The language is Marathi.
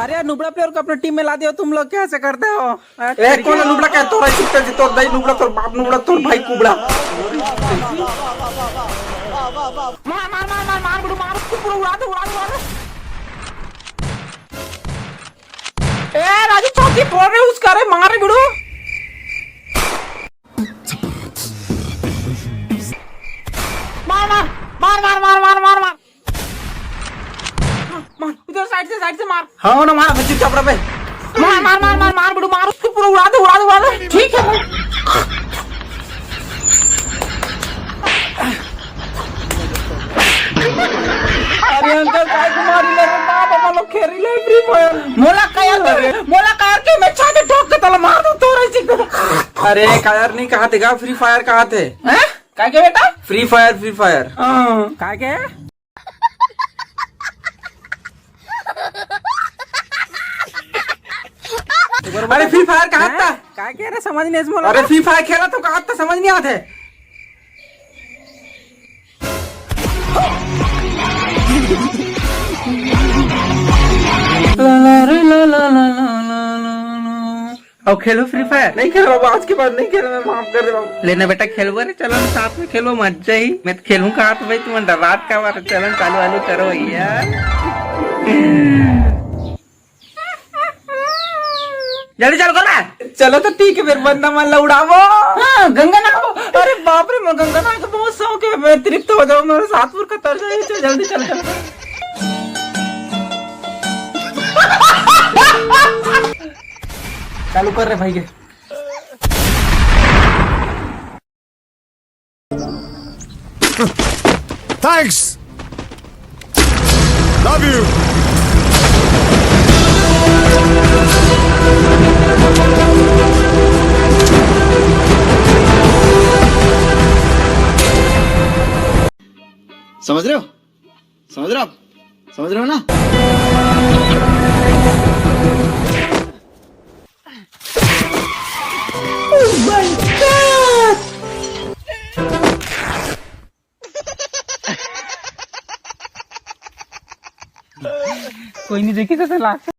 अरे यार नुबड़ा प्लेयर को अपने टीम में ला दिया तुम लोग कैसे करते हो? ए कौन है नुबड़ा? क्या तोरा चिपटे जी तोर दाई नुबड़ा, तोर बाप नुबड़ा, तोर भाई कुबड़ा। मार मार मार मार मार बुड़ू मार, उसको पूरा उड़ा दो उड़ा दो उड़ा दो। ए राजू चौकी फोड़ रहे उसका, रे मार रे बुड़ू। मार मार मार मार मार मार मार मार मार, इधर साइड से मार। हाँ ना मार बच्ची चपड़ा पे। मार मार मार मार मार बुड़ू मार, उसको पूरा उड़ा दो उड़ा दो उड़ा दो। ठीक है अरे अंकल काय कुमारी ले रे बाप, हम लोग खेरी ले फ्री फायर। मोला कायर के मैं छाते ठोक के तला मार दूं तोरे से। अरे कायर नहीं कहा थे का, फ्री फायर कहा थे। हैं काय के बेटा? Free fire. हां काय के? अरे फ्री फायर कहा था? काय के रे समझ नहीं इसमें। अरे फ्री फायर खेला तो कहा था, समझ नहीं आते। अब खेलो फ्री फायर। नहीं खेल बाबू, आज के बाद नहीं खेल, मैं माफ कर दे बाबू। लेना बेटा खेलो, अरे चलो ना साथ में खेलो, मजा ही। मैं तो खेलूं कहा तो भाई, तुम रात का बार चलो चालू वालू करो यार। जल्दी चल ना। चलो तो ठीक है, फिर बंदा मान उड़ावो। हाँ गंगा नहाओ। अरे बाप रे, मैं गंगा नहाने का बहुत शौक है। मैं अतिरिक्त हो जाऊँ, मेरे सातपुर का तर्ज है। चल जल्दी चल चल। चालू कर रहे भाई के। Thanks. Love you. समझ रहे हो? समझ रहे हो आप? समझ रहे हो ना? कोई नहीं देखी तो लास्ट